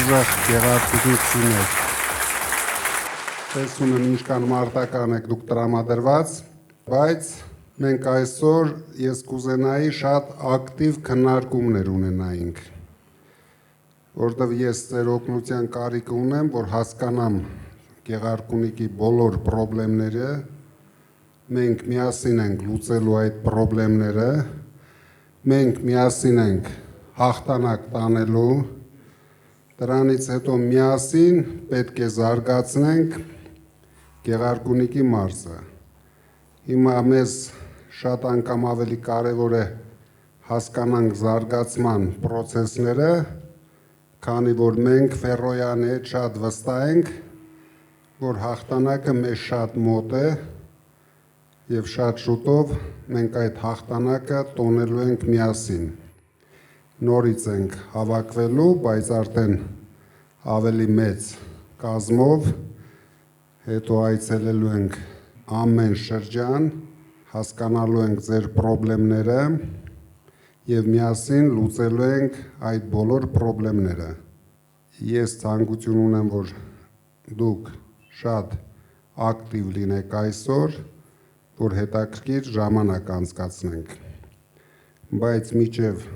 ուժեղ գեղարվեստություններ։ Տեսնում եմ ինչքան մարտական եք դուք տրամադրված, բայց մենք այսօր ես կուզենայի շատ ակտիվ քննարկումներ ունենայինք, որտեղ ես ձեր օգնության կարիք ունեմ, որ հասկանամ Գեղարքունիքի բոլոր խնդիրները, մենք միասին ենք լուծելու այդ խնդիրները, մենք միասին ենք հաղթանակ տանելու, դրանից հետո միասին պետք է զարգացնենք Գեղարքունիքի մարզը։ Հիմա մեզ շատ անգամ ավելի կարևոր է հասկանանք զարգացման process-ները, քանի որ մենք Ֆերոյանի հետ շատ վստահ ենք, որ հաղթանակը մեզ շատ մոտ է եւ շատ շուտով մենք այդ հաղթանակը տոնելու ենք միասին։ Նորից ենք հավաքվելու, բայց արդեն ավելի մեծ կազմով, հետո այցելելու ենք ամեն շրջան, հասկանալու ենք ձեր խնդիրները եւ միասին լուծելու ենք այդ բոլոր խնդիրները։ Ես ցանկություն ունեմ, որ դուք շատ ակտիվ լինեք այսօր, որ հետաքրքիր ժամանակ անցկացնենք։ Բայց մինչև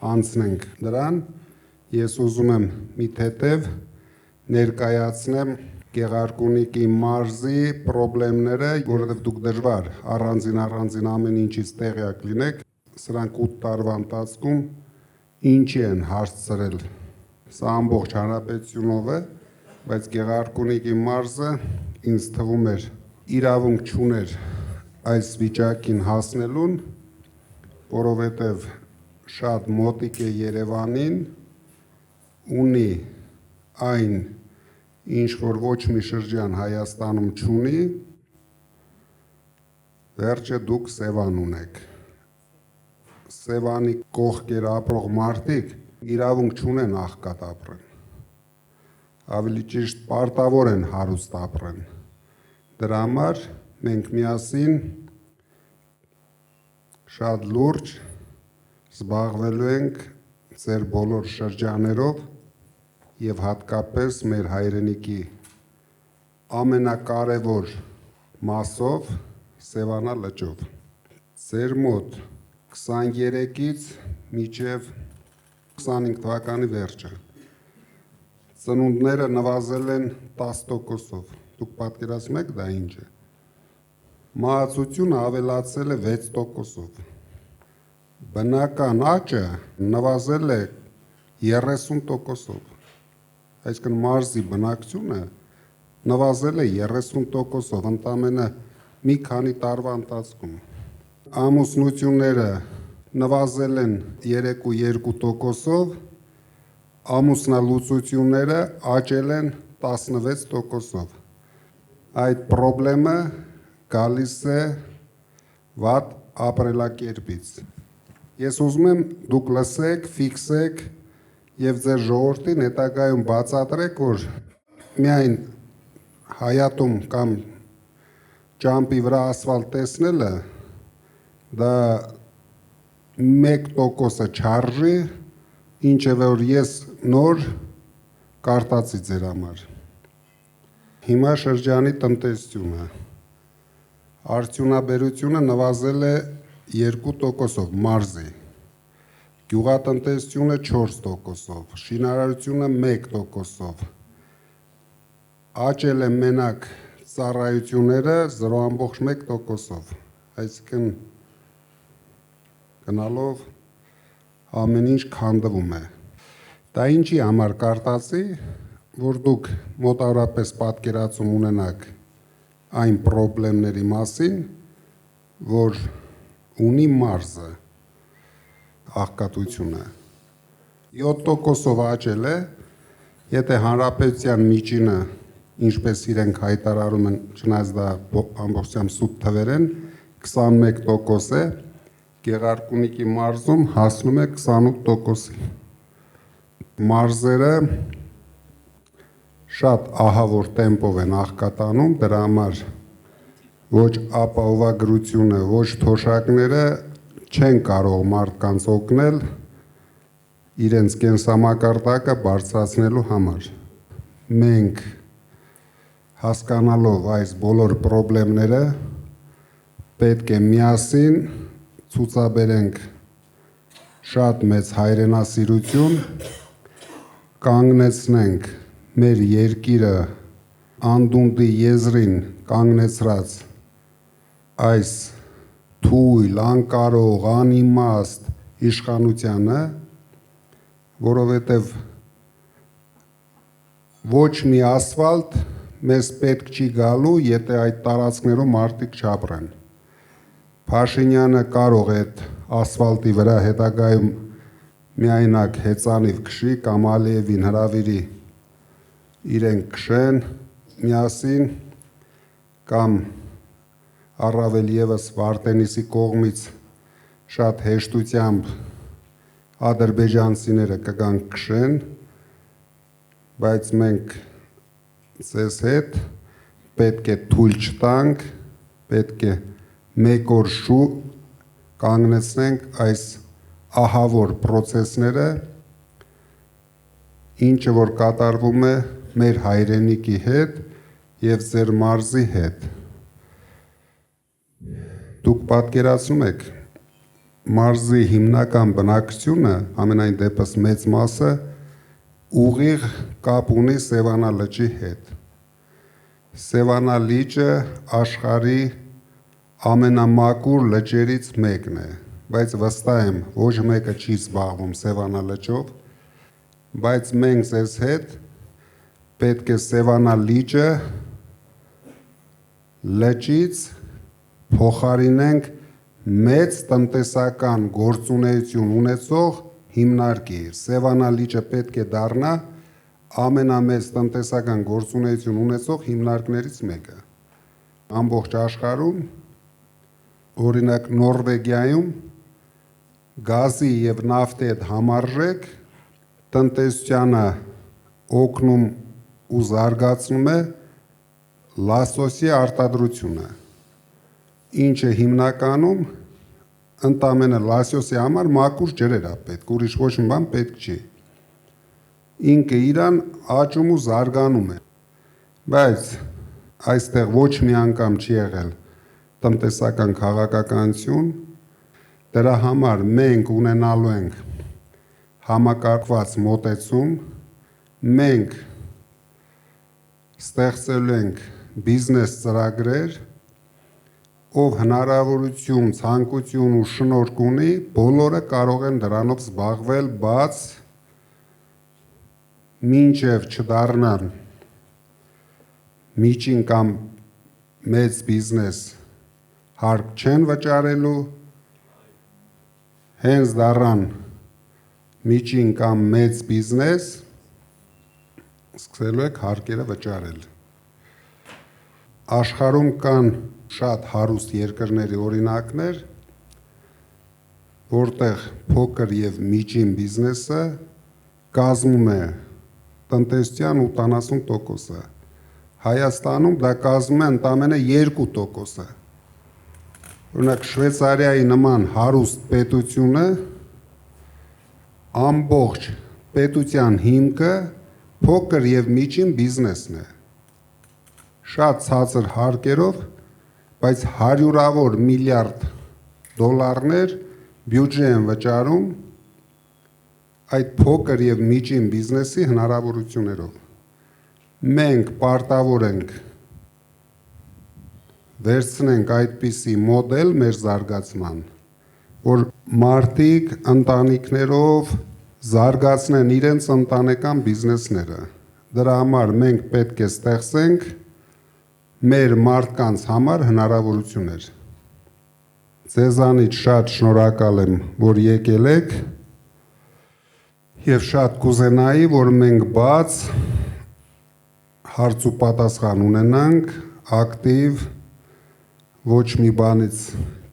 անցնենք դրան, ես ուզում եմ մի թեթև ներկայացնեմ Գեղարքունիքի մարզի խնդիրները, որովհետև դուք դժվար առանձին ամեն ինչից տեղյակ լինեք, սրանք 8 տարվա ընթացքում ինչի են հասցրել։ Սա ամբողջ հանրապետությունով է, բայց Գեղարքունիքի մարզը ինձ թվում էր իրավունք չուներ այս վիճակին հասնելուն, որովհետև շատ մոտիկ է Երևանին, ունի այն, ինչ որ ոչ մի շրջան Հայաստանում չունի, վերջը դուք Սևան ունեք։ Սևանի կողքեր ապրող մարդիկ իրավունք չունեն աղքատ ապրեն, ավելի ճիշտ պարտավոր են հարուստ ապրեն։ Դրա համար մենք միասին շատ լուրջ զբաղվելու ենք ձեր բոլոր շրջաներով եւ հատկապես մեր հայրենիքի ամենակարևոր մասով Սևանա լճով։ Ձեր մոտ 23-ից մինչև 25 թվականի վերջը ծնունդները նվազել են 10%-ով։ Դուք պատկերացնում եք դա ինչ է։ Մահացությունը ավելացել է 6%-ով։ Բնական աճը նվազել է 30%-ով։ Այսինքն մարզի բնակչությունը նվազել է 30%-ով ընդամենը մի քանի տարվա ընթացքում։ Ամուսնությունները նվազել են 3.2%-ով, ամուսնալուծությունները աճել են 16%-ով։ Այդ խնդրը գալիս է վատ ապրելակերպից։ Ես ուզում եմ դուք լսեք, ֆիքսեք եւ ձեր ժողովրդին հետագայում բացատրեք, որ միայն հայատում կամ ճամփի վրա ասֆալտ տեսնելը դա 1%-ը չարժի, ինչը որ ես նոր կարտացի ձեր համար։ Հիմա շրջանի տնտեսությունը, արդյունաբերությունը նվազել է 2%-ով մարզի, գյուղատնտեսությունը 4%-ով, շինարարությունը 1%-ով, աճել է մենակ ծառայությունները 0.1%-ով, այսինքն գնալով ամեն ինչ քանդվում է։ Դա ինչի համար կարտացի, որ դուք մոտավորապես պատկերացում ունենաք այն խնդիրների մասին, որ ունի մարզը աղքատությունը 7%-ով աճել է, եթե հանրապետության միջինը, ինչպես իրենք հայտարարում են, չնայած դա ամբողջությամբ սուտ թվեր են, 21% է, Գեղարքունիքի մարզում հասնում է 28%-ի։ Մարզերը շատ ահավոր տեմպով են աղքատանում, դրա համար ոչ ապահովագրությունը, ոչ թոշակները չեն կարող մարդկանց օգնել իրենց կենսամակարդակը բարձրացնելու համար։ Մենք հասկանալով այս բոլոր խնդիրները պետք է միասին ցուցաբերենք շատ մեծ հայրենասիրություն, կանգնեցնենք մեր երկիրը անդունդի եզրին կանգնեցրած այս թույլ, անկարող, անիմաստ իշխանությանը, որովհետև ոչ մի ասֆալտ մեզ պետք չի գալու, եթե այդ տարածքներում մարդիկ չապրեն։ Փաշինյանը կարող է այդ ասֆալտի վրա հետագայում միայնակ հեծանիվ քշի կամ Ալիևին հրավիրի իրենք քշեն միասին կամ առավել ևս Վարդենիսի կողմից շատ հեշտությամբ ադրբեջանցիները կգան քշեն, բայց մենք ձեզ հետ պետք է թույլ չտանք, պետք է մեկ օր շուտ կանգնեցնենք այս ահավոր process-ները, ինչը որ կատարվում է մեր հայրենիքի հետ եւ ձեր մարզի հետ։ Դուք պատկերացնում եք մարզի հիմնական բնակչությունը, ամենայն դեպս մեծ մասը ուղիղ կապ ունի Սևանա լճի հետ։ Սևանա լիճը աշխարհի ամենամաքուր լճերից մեկն է, բայց վստահ եմ, ոչ մեկը չի զբաղվում Սևանա լճով, բայց մենք ձեզ հետ պետք է Սևանա լիճը լճից փոխարինենք մեծ տնտեսական գործունեություն ունեցող հիմնարկի։ Սևանա լիճը պետք է դառնա ամենամեծ տնտեսական գործունեություն ունեցող հիմնարկներից մեկը։ Ամբողջ աշխարհում, օրինակ Նորվեգիայում գազի եւ նավթի հետ համարժեք տնտեսությանը օգնում ու զարգացնում է լասոսի արտադրությունը, ինչը հիմնականում ընդամենը լասոսի համար մաքուր ջրեր է պետք, ուրիշ ոչ մի բան պետք չի։ Ինքը իրան աճում ու զարգանում է, բայց այստեղ ոչ մի անգամ չի եղել տնտեսական քաղաքականություն, դրա համար մենք ունենալու ենք համակարգված մոտեցում, մենք ստեղծելու ենք բիզնես ծրագրեր, ով հնարավորություն, ցանկություն ու շնորհք ունի, բոլորը կարող են դրանով զբաղվել, բաց մինչև չդառնան միջին կամ մեծ բիզնես հարկ չեն վճարելու, հենց դառան միջին կամ մեծ բիզնես սկսելու եք հարկերը վճարել։ Աշխարհում կան շատ հարուստ երկրների օրինակներ, որտեղ փոքր եւ միջին բիզնեսը կազմում է տնտեսության 80%-ը։ Հայաստանում դա կազմում է ընդամենը 2%-ը։ Օրինակ Շվեյցարիայի նման հարուստ պետությունը ամբողջ պետության հիմքը փոքր եւ միջին բիզնեսն է։ Շատ ցածր հարկերով, բայց հարյուրավոր միլիարդ դոլարներ բյուջե են վճարում այդ փոքր եւ միջին բիզնեսի հնարավորություններով։ Մենք պարտավոր ենք վերցնենք այդպիսի մոդել մեր զարգացման, որ մարդիկ ընտանիքներով զարգացնեն իրենց ընտանեկան բիզնեսները։ Դրա համար մենք պետք է ստեղծենք մեր մարդկանց համար հնարավորություններ։ Ձեզանից շատ շնորհակալ եմ, որ եկել եք եւ շատ կուզենայի, որ մենք բաց հարց ու պատասխան ունենանք, ակտիվ, ոչ մի բանից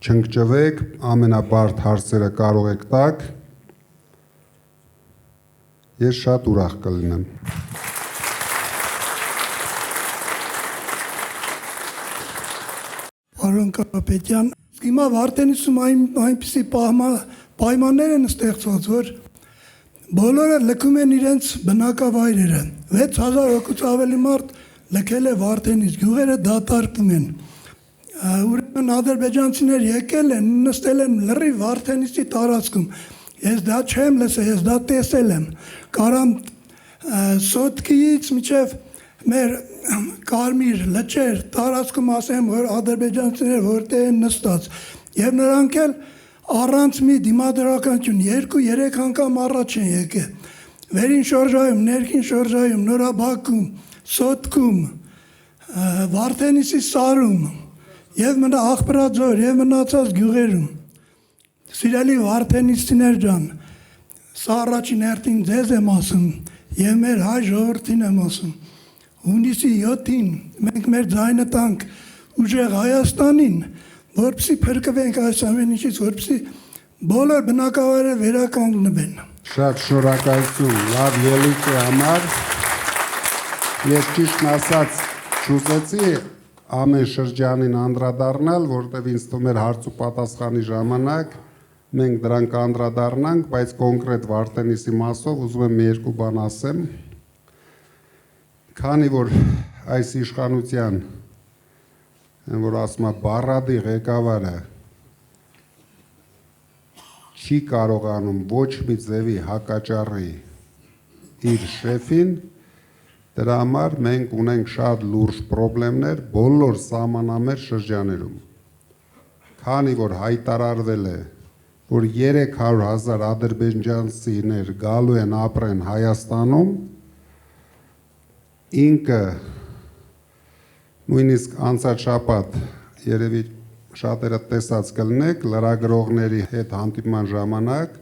չընկճվեք, ամենաբարդ հարցերը կարող եք տալ։ Ես շատ ուրախ կլինեմ։ Պարոն Կարապետյան, հիմա Վարդենիսում այնպիսի պայմաններ են ստեղծված, որ Բոլորը լքում են իրենց բնակավայրերը։ 6000 հոգուց ավելի մարդ լքել է Վարդենից, գյուղերը դատարկվում են։ Ուրեմն ադրբեջանցիներ եկել են, նստել են լրիվ Վարդենիցի տարածքում։ Ես դա չեմ լսել, ես դա տեսել եմ։ Կարամ Սոտկիից մինչև մեր Կարմիր լճեր տարածքում ասեմ, որ ադրբեջանցիներ որտեղ են նստած, եւ նրանք էլ առանց մի դիմադրականություն 2-3 անգամ առաջ են եկել։ Վերին շրջայում, ներքին շրջայում, Նորաբաքում, Սոտքում, Վարդենիսի սարում եւ մնա Աղբրաձոր եւ մնացած գյուղերում։ Սիրելի Վարդենիսցիներ ջան, սա առաջին հերթին ձեզ եմ ասում եւ մեր հայ ժողովրդին եմ ասում։ Հունիսի 7-ին մենք մեր ձայնը տանք ուժեղ Հայաստանին, որպեսզի փրկվենք այս ամեն ինչից, որպեսզի բոլոր բնակավայրերը վերականգնվեն։ Շատ շնորհակալություն լավ ելույթի համար։ Ես ճիշտն ասած չուզեցի ամեն շրջանին անդրադառնալ, որտեղ ինձ թվում էր հարց ու պատասխանի ժամանակ մենք դրանք անդրադառնանք, բայց կոնկրետ Վարդենիսի մասով ուզում եմ երկու բան ասեմ։ Քանի որ այս իշխանության, որ ասում է Բառադի ղեկավարը չի կարողանում ոչ մի ձևի հակաճառի իր շեֆին, դրա համար մենք ունենք շատ լուրջ խնդիրներ բոլոր սահմանամերձ շրջաներում։ Քանի որ հայտարարվել է, որ 300,000 ադրբեջանցիներ գալու են ապրեն Հայաստանում, ինքը նույնիսկ անցած շաբաթ երևի շատերը տեսած կլինեք լրագրողների հետ հանդիպման ժամանակ,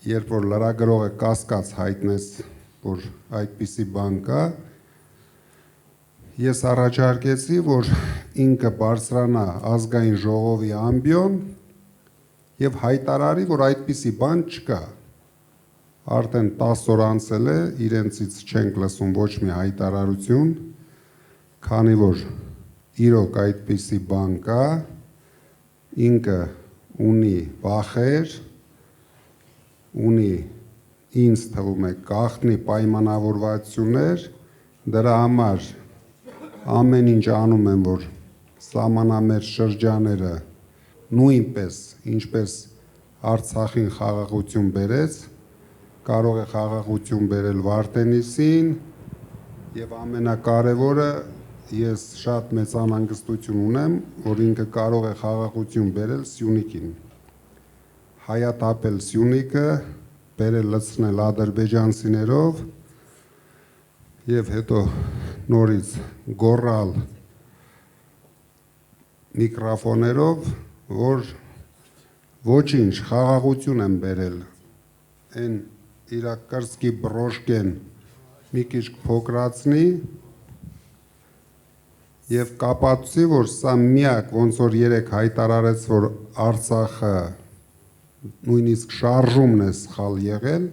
երբ որ լրագրողը կասկած հայտնեց, որ այդպիսի բան կա, ես առաջարկեցի, որ ինքը բարձրանա ազգային ժողովի ամբիոն եւ հայտարարի, որ այդպիսի բան չկա։ Արդեն 10 օր անցել է, իրենցից չենք լսում ոչ մի հայտարարություն, քանի որ իրոք այդպիսի բան կա, ինքը ունի վախեր, ունի ինձ թվում է գաղտնի պայմանավորվածություններ, դրա համար ամեն ինչ անում են, որ սահմանամերձ շրջաները նույնպես, ինչպես Արցախին խաղաղություն բերեց, կարող է խաղաղություն բերել Վարդենիսին եւ ամենակարևորը ես շատ մեծ անհանգստություն ունեմ, որ ինքը կարող է խաղաղություն բերել Սյունիքին, հայաթափել Սյունիքը, բերել լցնել ադրբեջանցիներով եւ հետո նորից գոռալ միկրոֆոներով, որ ոչինչ խաղաղություն են բերել, այն իրա կրծքի բրոշկեն մի քիչ փոքրացնի եւ կապացուցի, որ սա միակ ոնց որ երեք հայտարարեց, որ Արցախը նույնիսկ շարժումն է սխալ եղել,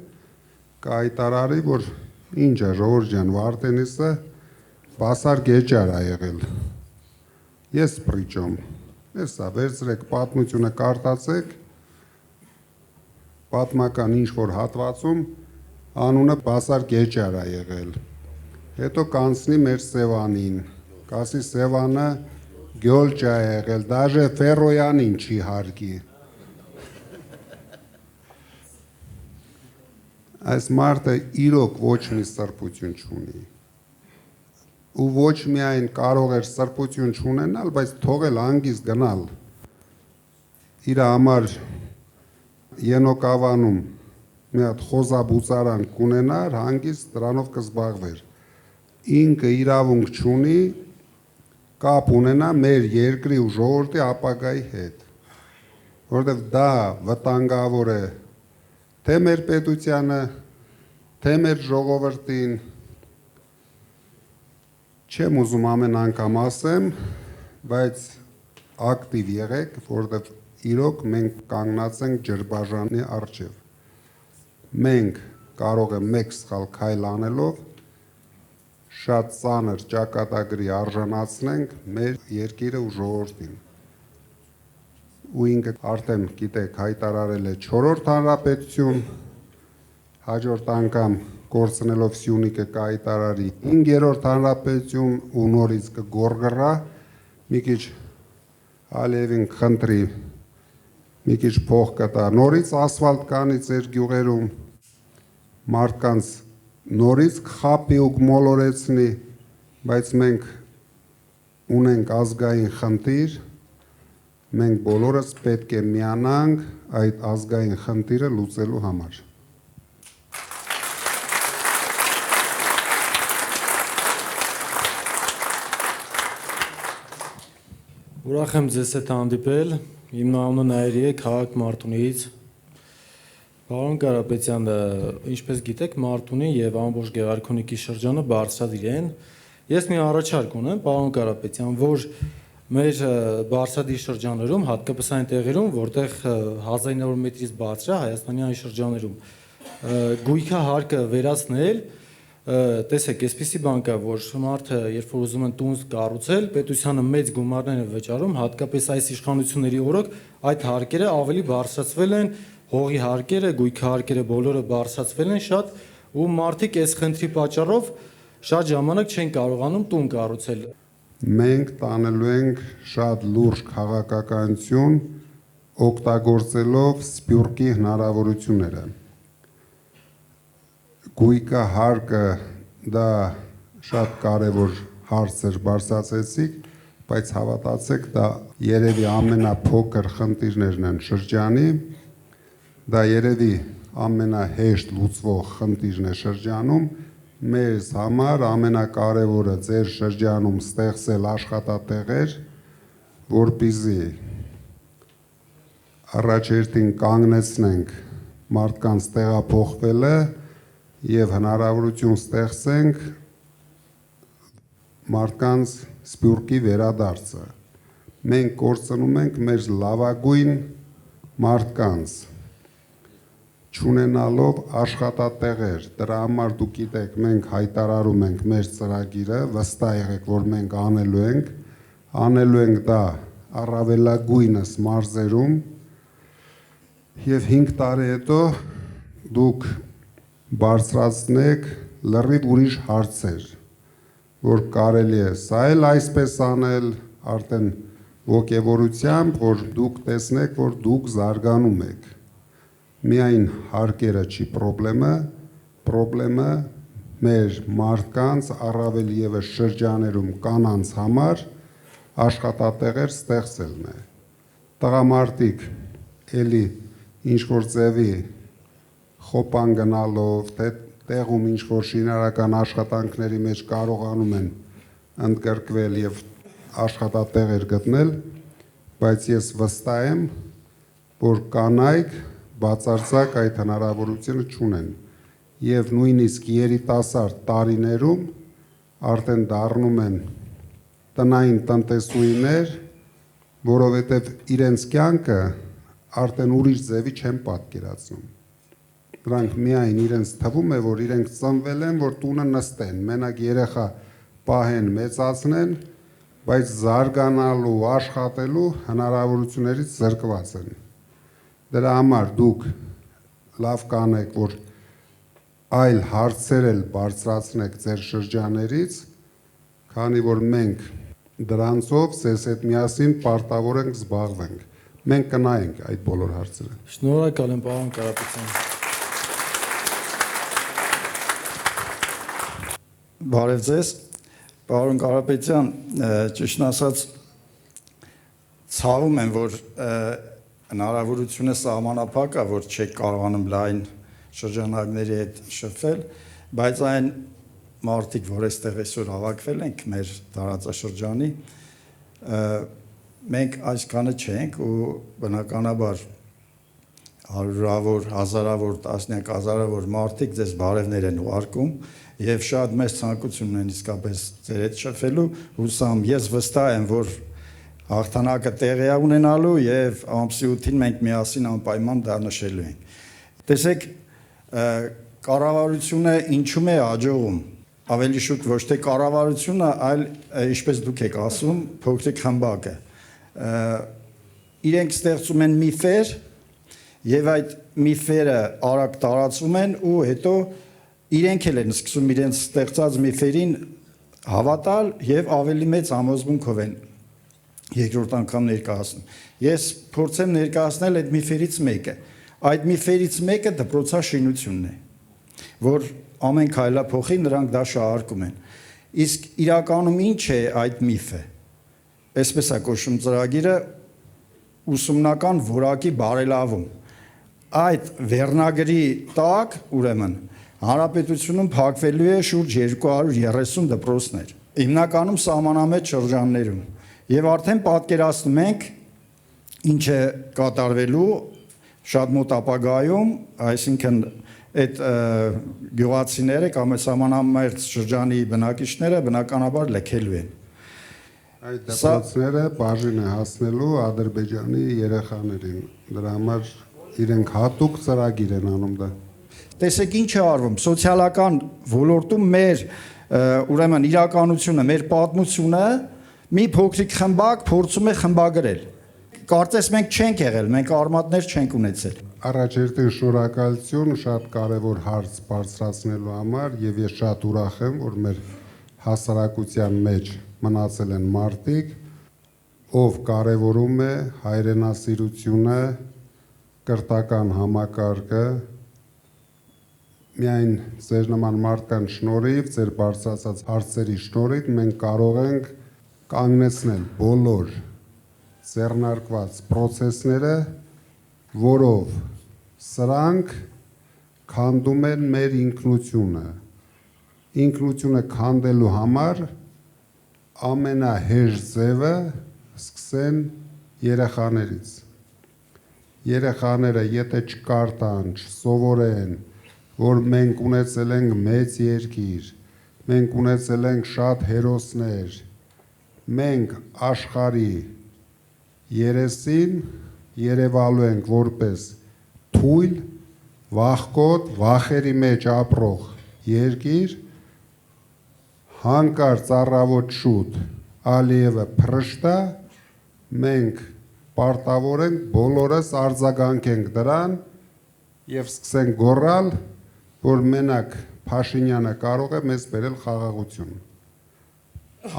կհայտարարի, որ ինչ է ժողովուրդ ջան, Վարդենիսը բասար գեճար է եղել։ Ես պրիճոմ, հեսա վերցրեք պատմությունը կարտացեք, պատմական ինչ-որ հատվածում անունը բասար գեճար է եղել, հետո կանցնի մեր Սևանին, կասի Սևանը գյոլճա է եղել, դաժե Ֆերոյանին չի հարգի։ Այս մարդը իրոք ոչ մի սրբություն չունի, ու ոչ միայն կարող էր սրբություն չունենալ, բայց թողել հանգիստ գնալ, իր համար Ենոկավանում մի հատ խոզաբուծարան կունենար, հանգիստ դրանով կզբաղվեր, ինքը իրավունք չունի կապ ունենա մեր երկրի ու ժողովրդի ապագայի հետ, որովհետև դա վտանգավոր է թե մեր պետությանը, թե մեր ժողովրդին, չեմ ուզում ամեն անգամ ասեմ, բայց ակտիվ եղեք, որովհետև իրոք մենք կանգնած ենք ջրբաժանի առջև, մենք կարող է մեկ սխալ քայլ անելով շատ ծանր ճակատագրի արժանացնենք մեր երկիրը ու ժողովրդին, ու ինքը արդեն գիտեք հայտարարել է 4-րդ հանրապետություն, հաջորդ անգամ կորցնելով Սյունիքը կայտարարի 5-րդ հանրապետություն ու նորից կգորգռա, մի քիչ Ալիևին խնդրի, մի քիչ փող կտա, նորից ասֆալտ կանի ձեր գյուղերում, մարդկանց նորից կխաբի ու կմոլորեցնի, բայց մենք ունենք ազգային խնդիր, մենք բոլորս պետք է միանանք այդ ազգային խնդիրը լուծելու համար։ Ուրախ եմ ձեզ հետ հանդիպել, իմ անունը Նայիրի է, քաղաք Մարտունիից։ Պարոն Կարապետյան, ինչպես գիտեք, Մարտունի եւ ամբողջ Գեղարքունիքի շրջանը բարձրադիր են։ Ես մի առաջարկ ունեմ, պարոն Կարապետյան, որ մեր բարձրադիր շրջաններում, հատկապես այն տեղերում, որտեղ 1900 մետրից բարձր է Հայաստանի այն շրջաններում, գույքա հարկը վերացնել, տեսեք, այսպիսի բան կա, որ մարդը, երբ որ ուզում են տուն կառուցել, պետությանը մեծ գումարներ են վճարում, հատկապես այս իշխանությունների օրոք այդ հարկերը ավելի բարձրացվել են, հողի հարկերը, գույքի հարկերը բոլորը բարձրացվել են շատ, ու մարդիկ այս խնդրի պատճառով շատ ժամանակ չեն կարողանում տուն կառուցել։ Մենք տանելու ենք շատ լուրջ քաղաքականություն, օգտագործելով Սփյուռքի հնարավորությունները։ Գույքա հարկը դա շատ կարևոր հարց էր բարձրացեցիք, բայց հավատացեք, դա երևի ամենափոքր խնդիրներն են շրջանի, դա երևի ամենահեշտ լուծվող խնդիրն է շրջանում, մեզ համար ամենակարևորը ձեր շրջանում ստեղծել աշխատատեղեր, որպեսզի առաջերտին կանգնեցնենք մարդկանց տեղափոխվելը եւ հնարավորություն ստեղծենք մարդկանց Սփյուռքի վերադարձը։ Մենք կորցնում ենք մեր լավագույն մարդկանց, չունենալով աշխատատեղեր, դրա համար դուք գիտեք, մենք հայտարարում ենք մեր ծրագիրը, վստահ եղեք, որ մենք անելու ենք դա առավելագույնս մարզերում եւ 5 տարի հետո դուք բարձրացնեք լրիվ ուրիշ հարցեր, որ կարելի է սա էլ այսպես անել, արդեն ոգևորությամբ, որ դուք տեսնեք, որ դուք զարգանում եք։ Միայն հարկերը չի պրոբլեմը մեր մարդկանց առավել եւս շրջաներում կանանց համար աշխատատեղեր ստեղծելն է։ Տղամարդիկ էլի ինչ որ ձևի խոպան գնալով, թե տեղում ինչ որ շինարական աշխատանքների մեջ կարողանում են ընդգրկվել եւ աշխատատեղեր գտնել, բայց ես վստահ եմ, որ կանայք բացարձակ այդ հնարավորությունը չունեն եւ նույնիսկ երիտասարդ տարիներում արդեն դառնում են տնային տնտեսուհիներ, որովհետեւ իրենց կյանքը արդեն ուրիշ ձևի չեն պատկերացնում։ Դրանք միայն իրենց թվում է, որ իրենք ծնվել են, որ տունը նստեն, մենակ երեխա պահեն, մեծացնեն, բայց զարգանալու, աշխատելու հնարավորություններից զրկված են։ Դրա համար դուք լավ կանեք, որ այլ հարցեր էլ բարձրացնեք ձեր շրջաներից, քանի որ մենք դրանցով ձեզ հետ միասին պարտավոր ենք զբաղվենք։ Մենք կնայենք այդ բոլոր հարցերը։ Շնորհակալ եմ, պարոն Կարապետյան։ Բարև ձեզ, պարոն Կարապետյան, ճիշտ ասած ցավում եմ, որ հնարավորությունը սահմանափակ է, որ չեք կարողանում լայն շրջանակների հետ շփվել, բայց այն մարդիկ, որ այստեղ այսօր հավաքվել ենք մեր տարածաշրջանի, մենք այսքանը չենք ու բնականաբար հարյուրավոր, հազարավոր, տասնյակ հազարավոր մարդիկ ձեզ բարևներ են ուղարկում եւ շատ մեծ ցանկություն ունեն իսկապես ձեր հետ շփվելու, հուսամ ես վստահ եմ, որ հաղթանակը տեղի է ունենալու եւ ամսի 8-ին մենք միասին անպայման դա նշելու ենք։ Տեսեք, կառավարությունը ինչու՞մ է աջողում։ Ավելի շուտ ոչ թե կառավարությունը, այլ ինչպես դուք եք ասում, փոքրիկ խմբակը։ Իրենք ստեղծում են միֆեր եւ այդ միֆերը արագ տարածում են ու հետո իրենք էլ են սկսում իրենց ստեղծած միֆերին հավատալ եւ ավելի մեծ համոզմունքով են երկրորդ անգամ ներկայացնում։ Ես փորձեմ ներկայացնել այդ միֆերից մեկը։ Այդ միֆերից մեկը դպրոցաշինությունն է, որ ամեն քայլափոխի նրանք դա շահարկում են։ Իսկ իրականում ինչ է այդ միֆը։ Այսպես է կոչվում ծրագիրը ուսումնական որակի բարելավում։ Այդ վերնագրի տակ, ուրեմն, հանրապետությունում փակվելու է շուրջ 230 դպրոցներ, հիմնականում սահմանամետ շրջաններում։ Եվ արդեն պատկերացնում ենք ինչ է կատարվելու շատ մոտ ապագայում, այսինքն այդ գյուղացիները կամ սահմանամերձ շրջանի բնակիչները բնականաբար լքելու են։ Այդ դպրոցները բաժին է հասնելու Ադրբեջանի երեխաներին։ Դրա համար իրենք հատուկ ծրագիր են անում դա։ Տեսեք ինչ է արվում սոցիալական ոլորտում մեր ուրեմն իրականությունը, մեր պատմությունը մի փոքրիկ խմբակ փորձում է խմբագրել։ Կարծես մենք չենք եղել, մենք արմատներ չենք ունեցել։ Առաջերտին շնորհակալություն շատ կարևոր հարց բարձրացնելու համար եւ ես շատ ուրախ եմ, որ մեր հասարակության մեջ մնացել են մարդիկ, ով կարևորում է հայրենասիրությունը, կրթական համակարգը, միայն ձեր նման մարդկանց շնորհիվ, ձեր բարձրացած հարցերի շնորհիվ մենք կարող ենք կանգնեցնել բոլոր ձեռնարկված process-ները, որով սրանք քանդում են մեր ինքնությունը։ Ինքնությունը քանդելու համար ամենահեշտ ձևը սկսեն երեխաներից։ Երեխաները եթե չկարտան, չսովորեն, որ մենք ունեցել ենք մեծ երկիր, մենք ունեցել ենք շատ հերոսներ, մենք աշխարհի երեսին երևալու ենք որպես թույլ, վախկոտ, վախերի մեջ ապրող երկիր, հանկարծ առավոտ շուտ Ալիևը փրշտա, մենք պարտավոր ենք բոլորս արձագանքենք դրան եւ սկսենք գոռալ, որ մենակ Փաշինյանը կարող է մեզ բերել խաղաղություն։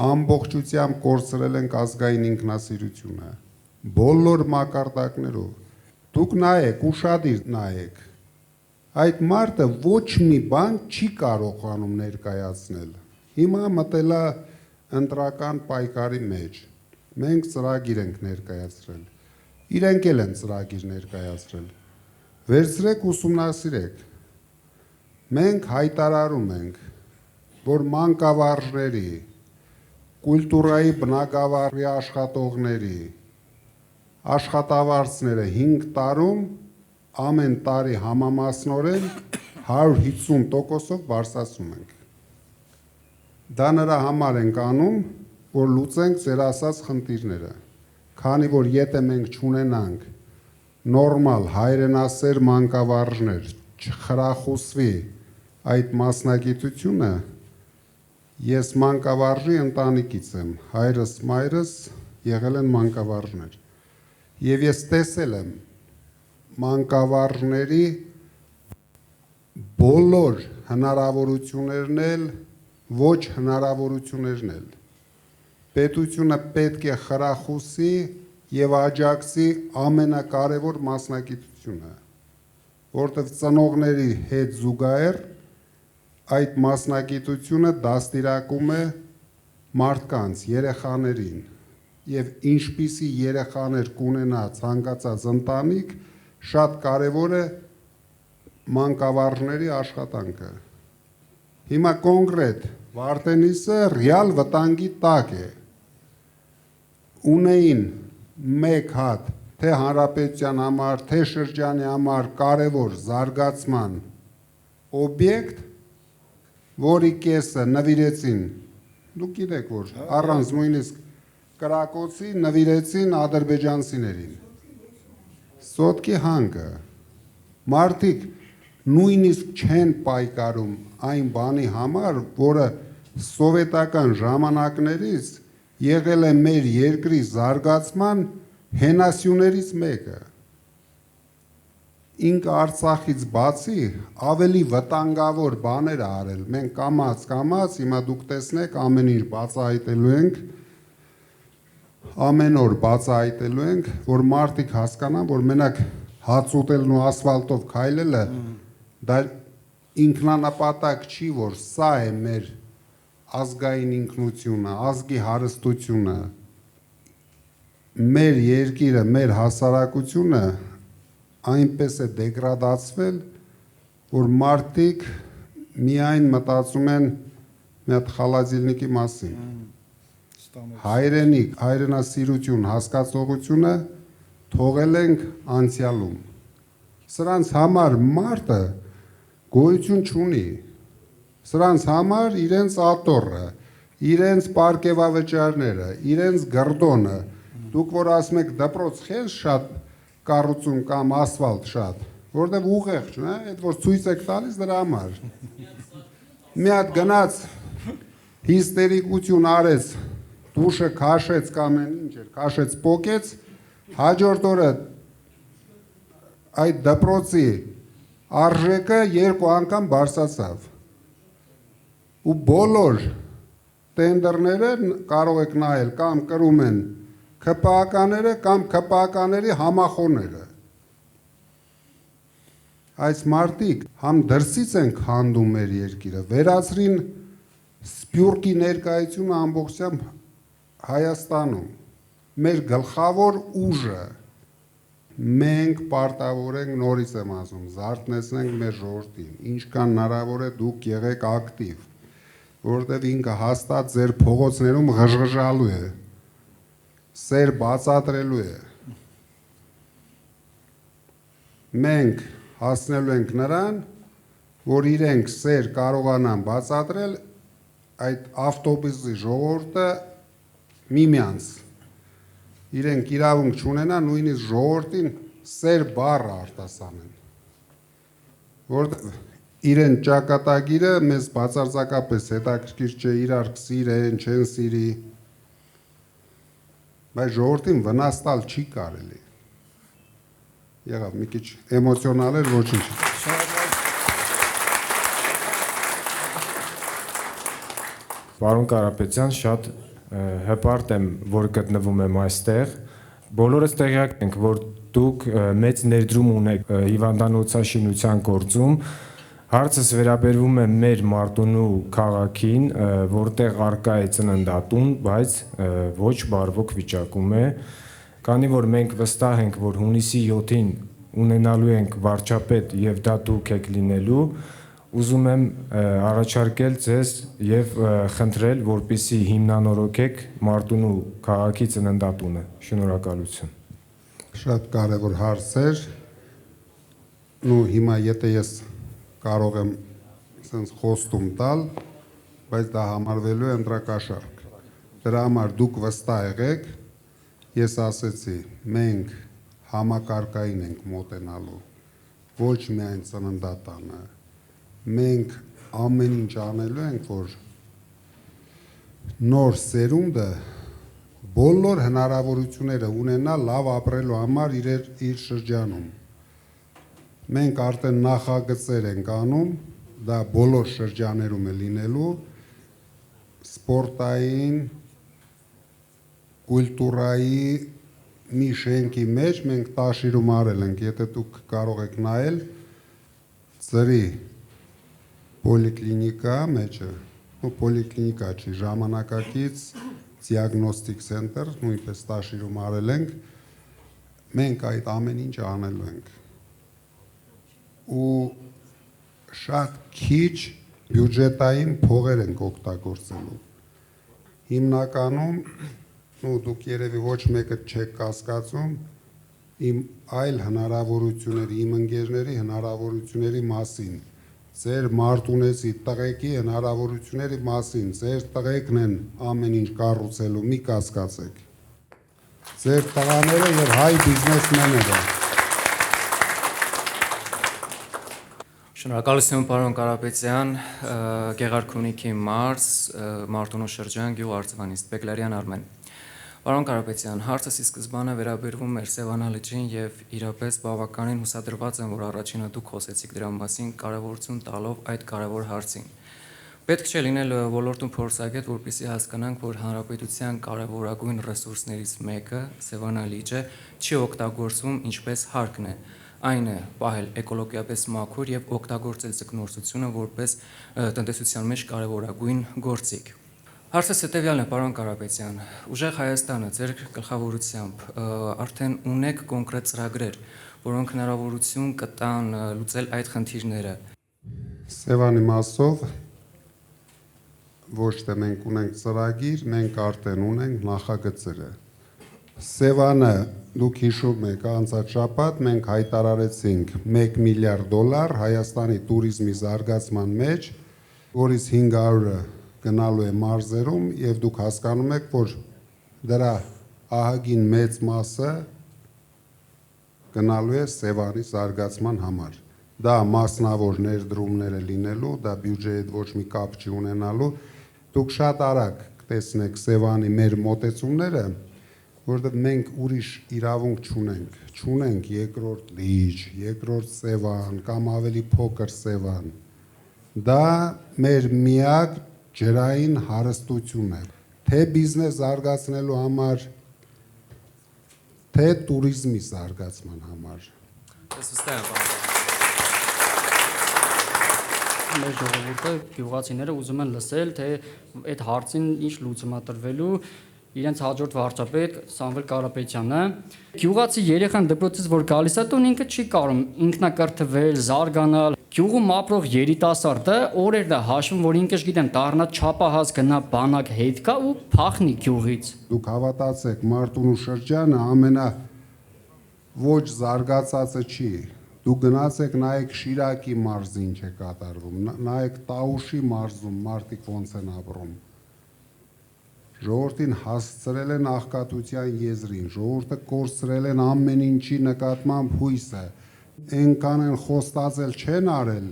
Ամբողջությամբ կորցրել ենք ազգային ինքնասիրությունը, բոլոր մակարդակներով։ Դուք նայեք, ուշադիր նայեք։ Այդ մարդը ոչ մի բան չի կարողանում ներկայացնել։ Հիմա մտելա ընտրական պայքարի մեջ։ Մենք ծրագիր ենք ներկայացրել։ Իրենք էլ են ծրագիր ներկայացրել։ Վերցրեք ուսումնասիրեք։ Մենք հայտարարում ենք, որ մանկավարժների, կուլտուրայի բնագավառի աշխատողների, աշխատավարձները 5 տարում ամեն տարի համամասնորեն 150%-ով բարձրացում ենք։ Դա նրա համար ենք անում, որ լուծենք ձեր ասած խնդիրները, քանի որ եթե մենք չունենանք նորմալ հայրենասեր մանկավարժներ, չխրախուսվի այդ մասնագիտությունը, ես մանկավարժի ընտանիքից եմ, հայրս, մայրս եղել են մանկավարժներ, եւ ես տեսել եմ մանկավարժների բոլոր հնարավորություններն էլ, ոչ հնարավորություններն էլ։ Պետությունը պետք է խրախուսի եւ աջակցի ամենակարևոր մասնագիտությունը, որտեղ ծնողների հետ զուգահեռ այդ մասնագիտությունը դաստիարակում է մարդկանց, երեխաներին եւ ինչպիսի երեխաներ կունենա ցանկացած ընտանիք, շատ կարևոր է մանկավարժների աշխատանքը։ Հիմա կոնկրետ Վարդենիսը ռեալ վտանգի տակ է։ Ունեին մեկ հատ թե հանրապետության համար, թե շրջանի համար կարևոր զարգացման օբյեկտ, որի կեսը նվիրեցին, դուք գիտեք որ առանց նույնիսկ կրակոցի նվիրեցին ադրբեջանցիներին։ Սոտկի հանգը մարդիկ նույնիսկ չեն պայքարում այն բանի համար, որը սովետական ժամանակներից եղել է մեր երկրի զարգացման հենասյուներից մեկը։ ինքը Արցախից բացի ավելի վտանգավոր բաներ ա արել։ Մենք կամաց, հիմա դուք տեսնեք ամեն ինչ բացահայտելու ենք, ամեն օր բացահայտելու ենք, որ մարդիկ հասկանան, որ մենակ հաց ուտելն ու ասֆալտով քայլելը դա ինքնանպատակ չի, որ սա է մեր ազգային ինքնությունը, ազգի հարստությունը, մեր երկիրը, մեր հասարակությունը այնպես է դեգրադացվել, որ մարդիկ միայն մտածում են մի հատ խալազիլնիկի մասին։ Հայրենիք, հայրենասիրություն, հասկացողությունը թողել ենք անցյալում։ Սրանց համար մարդը գոյություն չունի։ Սրանց համար իրենց աթոռը, իրենց պարգևավճարները, իրենց գռդոնը, դուք որ ասում եք դպրոց խես շատ կառուցում կամ ասֆալտ շատ, որտեղ ուղեղ չունի, այդ որ ցույց եք տալիս դրա համար։ Մի հատ գնաց հիստերիկություն արեց, դուշը քաշեց կամ ինչ էր, քաշեց պոկեց, հաջորդ օրը այդ դպրոցի արժեքը 2 անգամ բարձրացավ։ Ու բոլոր տենդերները կարող եք նայել կամ կրում են ԿՊԱ-ները կամ ԿՊԱ-ների համախոհները։ Այս մարդիկ համ դրսից են քանդում մեր երկիրը, վերացրին սփյուռքի ներկայությունը ամբողջությամբ Հայաստանում, մեր գլխավոր ուժը, մենք պարտավոր ենք, նորից եմ ասում, զարթնեցնենք մեր ժողովրդին, ինչքան հնարավոր է դուք եղեք ակտիվ, որովհետև ինքը հաստատ ձեր փողոցներում ղժղժալու է, սեր բացատրելու է։ Մենք հասնելու ենք նրան, որ իրենք սեր կարողանան բացատրել այդ ավտոբուսի ժողովուրդը միմյանց։ Իրենք իրավունք չունենան նույնիսկ ժողովրդին սեր բառը արտասանեն։ Որտեղ իրեն ճակատագիրը մեզ բացարձակապես հետաքրքիր չէ, իրար սիրեն, չեն սիրի, բայց ժողովրդին վնաս տալ չի կարելի։ Եղավ մի քիչ էմոցիոնալ էր, ոչինչ։ Պարոն Կարապետյան, շատ հպարտ եմ, որ գտնվում եմ այստեղ։ Բոլորս տեղյակ ենք, որ դուք մեծ ներդրում ունեք հիվանդանոցաշինության գործում։ Հարցս վերաբերվում է մեր Մարտունու քաղաքին, որտեղ առկա է ծննդատուն, բայց ոչ բարվոք վիճակում է, քանի որ մենք վստահ ենք, որ հունիսի 7-ին ունենալու ենք վարչապետ եւ դա դուք եք լինելու, ուզում եմ առաջարկել ձեզ եւ խնդրել, որպեսզի հիմնանորոգեք Մարտունու քաղաքի ծննդատունը։ Շնորհակալություն։ Շատ կարևոր հարց էր։ Ու հիմա եթե ես կարող եմ sense խոստում տալ, բայց դա համարվելու է ընտրակաշառք։ Դրա համար դուք վստահ եղեք, ես ասեցի, մենք համակարգային ենք մոտենալու, ոչ միայն ծննդատանը, մենք ամեն ինչ անելու ենք, որ նոր սերունդը բոլոր հնարավորությունները ունենա լավ ապրելու համար իր շրջանում։ Մենք արդեն նախագծեր ենք անում, դա բոլոր շրջաներում է լինելու, սպորտային, կուլտուրայի մի շենքի մեջ մենք Տաշիրում արել ենք, եթե դուք կարող եք նայել, ծրի պոլիկլինիկա մեջը, պոլիկլինիկա չի, ժամանակակից դիագնոստիկ սենտր, նույնպես Տաշիրում արել ենք, մենք այդ ամեն ինչ անելու ենք։ Ու շատ քիչ բյուջետային փողեր ենք օգտագործելու։ Հիմնականում, դուք երևի ոչ մեկը չեք կասկածում, իմ այլ հնարավորությունների, իմ ընկերների հնարավորությունների մասին, ձեր մարտունեցի տղեկի հնարավորությունների մասին, ձեր տղեկն են ամեն ինչ կառուցելու, մի կասկածեք։ Ձեր տղաները եւ հայ բիզնեսմենները։ Շնորհակալություն պարոն Կարապետյան, Գեղարքունիքի մարզ, Մարտունու շրջան, գյուղ Արծվանից, Բեկլարյան Արմեն։ Պարոն Կարապետյան, հարցս ի սկզբանե վերաբերվում էր Սևանա լճին եւ իրապես բավականին հուսադրված եմ, որ առաջինը դուք խոսեցիք դրա մասին, կարևորություն տալով այդ կարևոր հարցին։ Պետք չէ լինել ոլորտում փորձագետ, որպեսզի հասկանանք, որ հանրապետության կարևորագույն ռեսուրսներից մեկը Սևանա լիճը չի օգտագործվում ինչպես հարկն է։ Այն է պահել էկոլոգիապես մաքուր եւ օգտագործել ձկնորսությունը որպես տնտեսության մեջ կարևորագույն գործիք։ Հարցս հետևյալն է, պարոն Կարապետյան, ուժեղ Հայաստանը ձեր գլխավորությամբ արդեն ունեք կոնկրետ ծրագրեր, որոնք հնարավորություն կտան լուծել այդ խնդիրները։ Սևանի մասով ոչ թե մենք ունենք ծրագիր, մենք արդեն ունենք նախագծերը։ Սևանը դուք հիշում եք անցած շաբաթ մենք հայտարարեցինք $1 միլիարդ Հայաստանի туриզմի զարգացման մեջ, որից 500-ը գնալու է մարզերում եւ դուք հասկանում եք, որ դրա ահագին մեծ մասը գնալու է Սևանի զարգացման համար։ Դա մասնավոր ներդրումներ է լինելու, դա բյուջեի հետ ոչ մի կապ չի ունենալու։ Դուք շատ արագ կտեսնեք Սևանի մեր մոտեցումները, որտեղ մենք ուրիշ իրավունք չունենք։ Չունենք երկրորդ լիճ, երկրորդ Սևան կամ ավելի փոքր Սևան։ Դա մեր միակ ջրային հարստություն է, թե բիզնես զարգացնելու համար, թե туриզմի զարգացման համար։ Ես վստահ եմ, պարոն։ Մեր ժողովուրդը գյուղացիները ուզում են լսել, թե այդ հարցին ինչ լուծում է տրվելու իրենց հաջորդ վարչապետ Սամվել Կարապետյանը։ Գյուղացի երեխան դպրոցից որ գալիս է տուն ինքը չի կարող ինքնակրթվել, զարգանալ։ Գյուղում ապրող երիտասարդը օրերն է հաշվում, որ ինքը գիտեմ դառնա չափահաս գնա բանակ հետ կա ու փախնի գյուղից։ Դուք հավատացեք, Մարտունու շրջանը ամենա ոչ զարգացածը չի։ Դուք գնացեք նայեք Շիրակի մարզի ինչ է կատարվում, նայեք Տաուշի մարզում մարդիկ ոնց են ապրում։ Ժողովրդին հասցրել են աղքատության եզրին, ժողովուրդը կորցրել են ամեն ինչի նկատմամբ հույսը, այնքան են խոստացել չեն արել,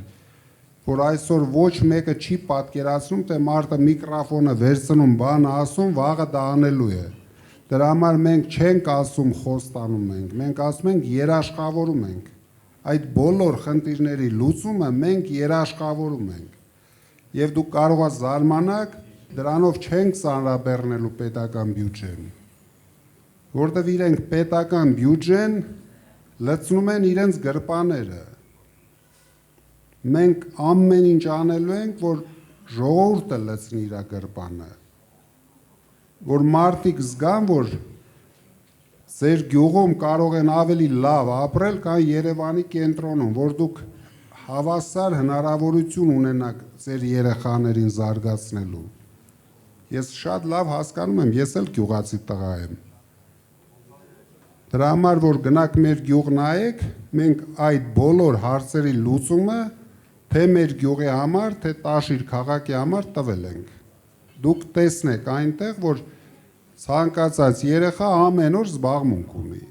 որ այսօր ոչ մեկը չի պատկերացնում, թե մարդը միկրոֆոնը վերցնում, բան ասում, վաղը դա անելու է։ Դրա համար մենք չենք ասում խոստանում ենք, մենք ասում ենք երաշխավորում ենք։ Այդ բոլոր խնդիրների լուծումը մենք երաշխավորում ենք։ Եվ դուք կարող եք զարմանալ, դրանով չենք ծանրաբեռնելու պետական բյուջեն, որտեղ իրենք պետական բյուջեն լցնում են իրենց գրպաները։ Մենք ամեն ինչ անելու ենք, որ ժողովուրդը լցնի իր գրպանը, որ մարդիկ զգան, որ ձեր գյուղում կարող են ավելի լավ ապրել, քան Երևանի կենտրոնում, որ դուք հավասար հնարավորություն ունենաք ձեր երեխաներին զարգացնելու։ Ես շատ լավ հասկանում եմ, ես էլ գյուղացի տղա եմ։ Դրա համար, որ գնաք մեր գյուղ նայեք, մենք այդ բոլոր հարցերի լուծումը թե մեր գյուղի համար, թե Տաշիր քաղաքի համար տվել ենք։ Դուք տեսնեք այնտեղ, որ ցանկացած երեխա ամեն օր զբաղմունք ունի։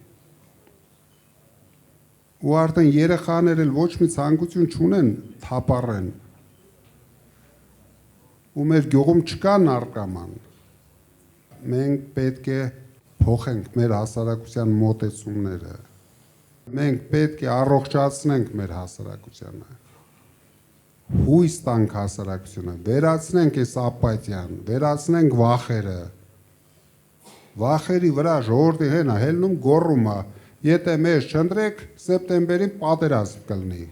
Ու արդեն երեխաներ էլ ոչ մի ցանկություն չունեն թափառեն։ Ու մեր գյուղում չկա նարկոման։ Մենք պետք է փոխենք մեր հասարակության մոտեցումները։ Մենք պետք է առողջացնենք մեր հասարակությանը։ Հույս տանք հասարակությունը, վերացնենք այս ապաթիան, վերացնենք վախերը։ Վախերի վրա ժողովրդի հենա հելնում գոռում է, եթե մեզ չընտրեք, սեպտեմբերին պատերազմ կլինի։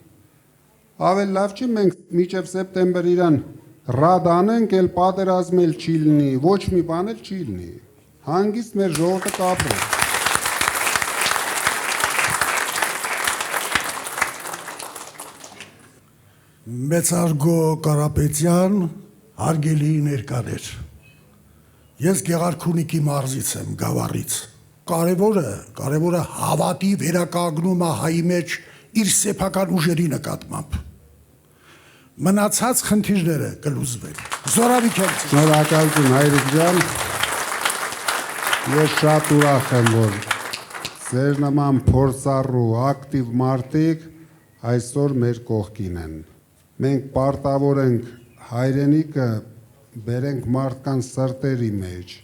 Ավելի լավ չի մենք մինչև սեպտեմբեր իրան ռադ անենք, էլ պատերազմ էլ չի լինի, ոչ մի բան էլ չի լինի։ Հանգիստ մեր ժողովուրդը կապրի։ Մեծարգո Կարապետյան, հարգելի ներկաներ։ Ես Գեղարքունիքի մարզից եմ, Գավառից։ Կարևորը հավատի վերականգնումը հայի մեջ իր սեփական ուժերի նկատմամբ։ Մնացած խնդիրները կլուծվեն։ Զորավիք եմ։ Շնորհակալություն հայրիկ ջան։ Ես շատ ուրախ եմ, որ ձեր նման փորձառու ակտիվ մարդիկ այսօր մեր կողքին են։ Մենք պարտավոր ենք հայրենիքը բերենք մարդկանց սրտերի մեջ,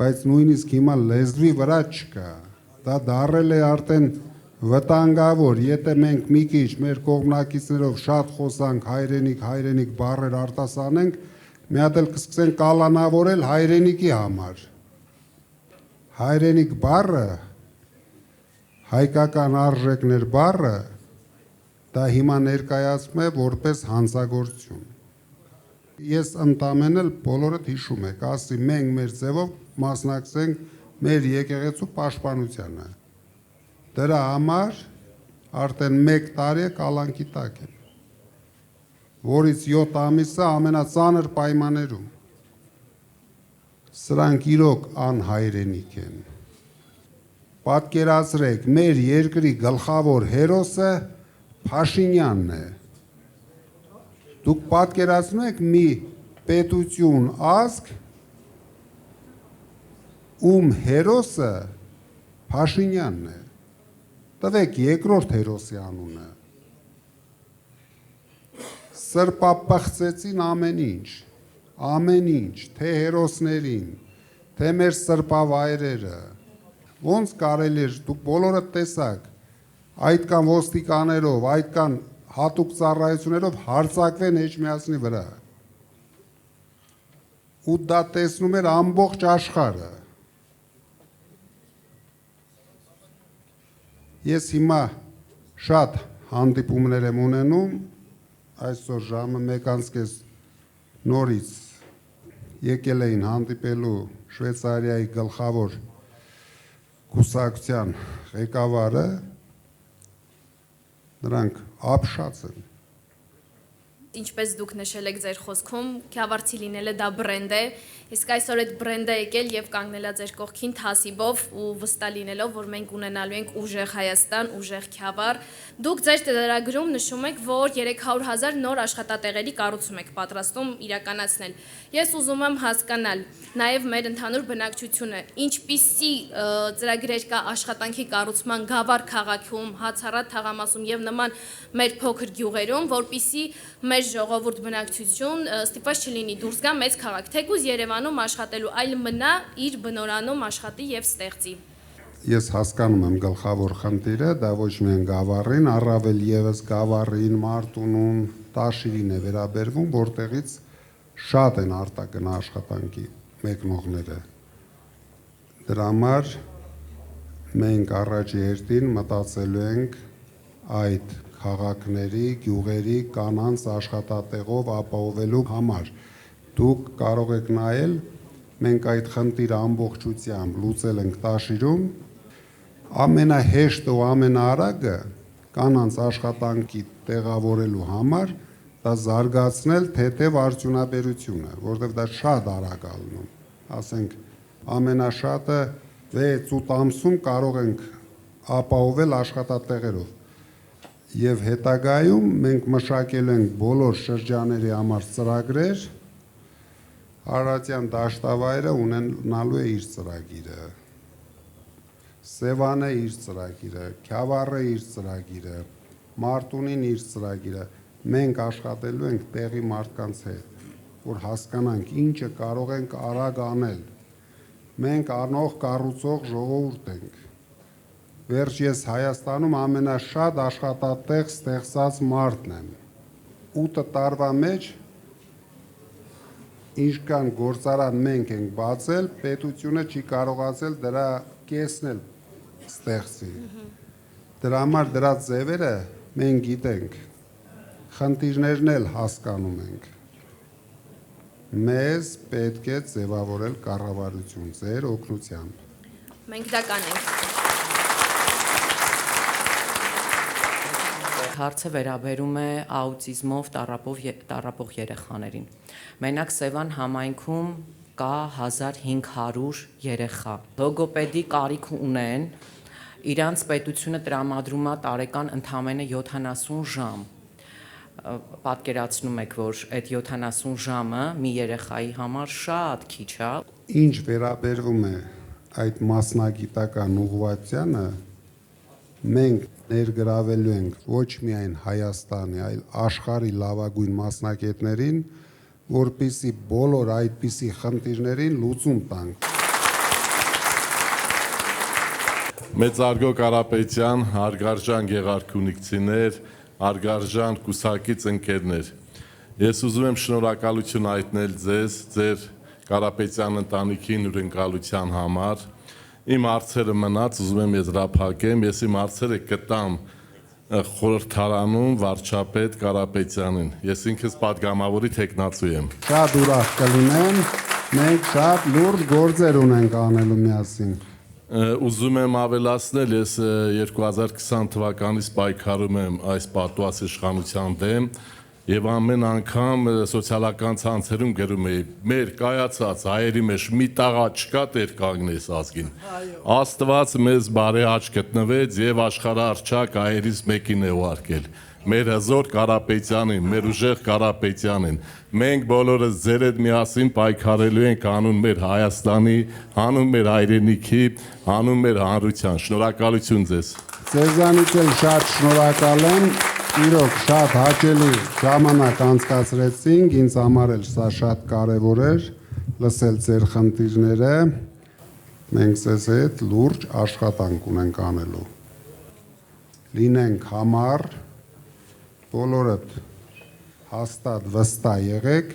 բայց նույնիսկ հիմա լեզվի վրա չկա։ Դա դարել է արդեն վտանգավոր, եթե մենք մի քիչ մեր կողմնակիցներով շատ խոսանք հայրենիք բառեր արտասանենք, մի հատ էլ կսկսեն կալանավորել հայրենիքի համար։ Հայրենիք բառը, հայկական արժեքներ բառը, դա հիմա ներկայացում է որպես հանցագործություն։ Ես ընդամենը բոլորդ հիշում եք, ասի մենք մեր ձևով մասնակցենք մեր եկեղեցու պաշտպանությանը։ Դրա համար արդեն 1 տարի է կալանքի տակ եմ, որից 7 ամիսը ամենածանր պայմաններում։ Սրանք իրոք անհայրենիք են։ Պատկերացրեք, մեր երկրի գլխավոր հերոսը Փաշինյանն է։ Դուք պատկերացնում եք մի պետություն, ազգ, ում հերոսը Փաշինյանն է։ Տվեք երկրորդ հերոսի անունը։ Սրբապղծեցին ամեն ինչ, թե հերոսներին, թե մեր սրբավայրերը։ Ոնց կարելի է, դուք բոլորը տեսաք, այդքան ոստիկաներով, այդքան հատուկ ծառայություններով հարձակվեն Էջմիածնի վրա։ Ու դա տեսնում էր ամբողջ աշխարհը։ Ես հիմա շատ հանդիպումներ եմ ունենում, այսօր ժամը 1:30 նորից եկել էին հանդիպելու Շվեյցարիայի գլխավոր կուսակցության ղեկավարը, նրանք ապշած են։ Ինչպես դուք նշել եք ձեր խոսքում, Քյավառցի լինելը դա բրենդ է, իսկ այսօր այդ բրենդը եկել եւ կանգնել է ձեր կողքին թասիբով ու վստահ լինելով, որ մենք ունենալու ենք ուժեղ Հայաստան, ուժեղ Քյավառ։ Դուք ձեր ծրագրում նշում եք, որ 300,000 նոր աշխատատեղերի կառուցում եք պատրաստում իրականացնել։ Ես ուզում եմ հասկանալ նաեւ մեր ընդհանուր բնակչությունը, ինչպիսի ծրագրեր կա աշխատանքի կառուցման Գավառ քաղաքում, Հացառատ թաղամասում եւ նման մեր փոքր գյուղերում, որպիսի մեր ժողովուրդ բնակչություն ստիպված չլինի դուրս գա մեծ քաղաք, թեկուզ Երևանում աշխատելու, այլ մնա իր բնորանում աշխատի եւ ստեղծի։ Ես հասկանում եմ գլխավոր խնդիրը, դա ոչ միայն Գավառին, առավել եւս Գավառին, Մարտունուն, Տաշիրին է վերաբերվում, որտեղից շատ են արտագնա աշխատանքի մեկնողները։ Դրա համար մենք առաջի հերթին մտածելու ենք այդ քաղաքների, գյուղերի կանանց աշխատատեղով ապահովելու համար։ Դուք կարող եք նայել, մենք այդ խնդիրը ամբողջությամբ լուծել ենք Տաշիրում, ամենահեշտը ու ամենաարագը կանանց աշխատանքի տեղավորելու համար դա զարգացնել թեթև արդյունաբերությունը, որովհետև դա շատ արագ ալնում, ասենք ամենաշատը 6-8 ամսում կարող ենք ապահովել աշխատատեղերով։ Եվ հետագայում մենք մշակել ենք բոլոր շրջաների համար ծրագրեր, Արարատյան դաշտավայրը ունենալու է իր ծրագիրը, Սևանը իր ծրագիրը, Քյավառը իր ծրագիրը, Մարտունին իր ծրագիրը, մենք աշխատելու ենք տեղի մարդկանց հետ, որ հասկանանք ինչը կարող ենք արագ անել, մենք անող կառուցող ժողովուրդ ենք, վերջ ես Հայաստանում ամենաշատ աշխատատեղ ստեղծած մարդն եմ, 8 տարվա մեջ ինչքան գործարան մենք ենք բացել, պետությունը չի կարողացել դրա կեսն էլ ստեղծի, դրա համար դրա ձևերը մենք գիտենք, խնդիրներն էլ հասկանում ենք, մեզ պետք է ձևավորել կառավարություն ձեր օգնությամբ։ Մենք դա կանենք։ Հարցը վերաբերում է աուտիզմով տառապող երեխաներին։ Մենակ Սևան համայնքում կա 1500 երեխա։ Լոգոպեդի կարիք ունեն, իրանց պետությունը տրամադրում է տարեկան ընդամենը 70 ժամ։ Պատկերացնում եք, որ այդ 70 ժամը մի երեխայի համար շատ քիչ է։ Ինչ վերաբերվում է այդ մասնագիտական ուղղվածությանը, մենք ներգրավելու ենք ոչ միայն Հայաստանի, այլ աշխարհի լավագույն մասնագետներին, որպեսզի բոլոր այդպիսի խնդիրներին լուծում տանք։ Մեծարգո Կարապետյան, հարգարժան գեղարքունիքցիներ, հարգարժան կուսակից ընկերներ։ Ես ուզում եմ շնորհակալություն հայտնել ձեզ, ձեր Կարապետյան ընտանիքին ուրենկալության համար։ Իմ հարցերը մնաց, ուզում եմ եզրափակեմ, ես իմ հարցերը կտամ խորհրդարանում վարչապետ Կարապետյանին։ Ես ինքս падգամավորի թեկնածու եմ։ Շատ ուրախ կլինեմ, մենք շատ լուրջ գործեր ունենք անելու միասին։ Ուզում եմ ավելացնել, ես 2020 թվականից պայքարում եմ այս պատուած իշխանության դեմ եւ ամեն անգամ սոցիալական ցանցերում գրում էի մեր կայացած հայերի մեջ մի տաղա չկա տեր կանգնես ազգին Աստված մեզ բարի աճ գտնվեց եւ աշխարհարչակ հայերից մեկին է ուղարկել մեր հզոր Կարապետյանին, մեր ուժեղ Կարապետյանին մենք բոլորս ձեր հետ միասին պայքարելու ենք անուն մեր Հայաստանի, անուն մեր հայրենիքի, անուն մեր հանրության։ Շնորհակալություն ձեզ։ Ձեզանից էլ շատ շնորհակալ եմ։ Իրոք շատ հաճելի ժամանակ անցկացրեցինք, ինձ համար էլ սա շատ կարևոր էր լսել ձեր խնդիրները։ Մենք ձեզ հետ լուրջ աշխատանք ունենք անելու։ Լինենք համառ, բոլորդ հաստատ վստահ եղեք,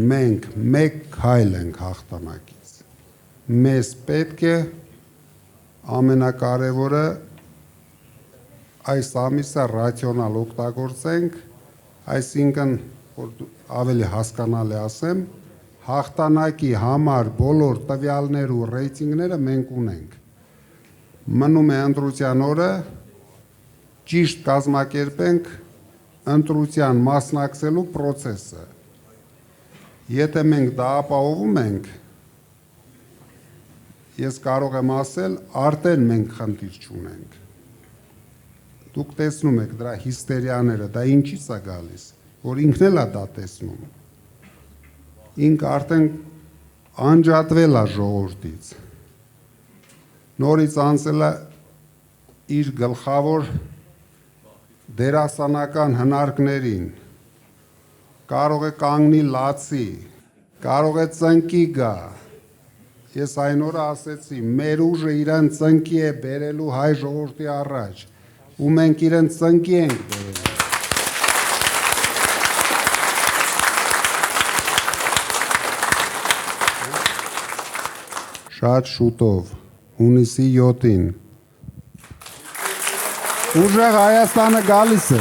մենք մեկ քայլ ենք հաղթանակից։ Մեզ պետք է ամենակարևորը այս ամիսը ռացիոնալ օգտագործենք, այսինքն որ ավելի հասկանալի ասեմ, հաղթանակի համար բոլոր տվյալներ ու ռեյտինգները մենք ունենք։ Մնում է ընտրության օրը ճիշտ կազմակերպենք ընտրության մասնակցելու process-ը։ Եթե մենք դա ապահովում ենք, ես կարող եմ ասել, արդեն մենք խնդիր չունենք։ Դուք տեսնում եք դրա հիստերիաները, դա ինչից է գալիս, որ ինքն էլ է դա տեսնում։ Ինք արդեն անջատվել է ժողովրդից։ Նորից անցել է իր գլխավոր դերասանական հնարքներին, կարող է կանգնի լացի, կարող է ծնկի գա, ես այն օրը ասեցի, մեր ուժը իրեն ծնկի է բերելու հայ ժողովրդի առաջ, ու մենք իրեն ծնկի ենք բերելու։ Շատ շուտով, հունիսի 7-ին, ուժեղ Հայաստանը գալիս է։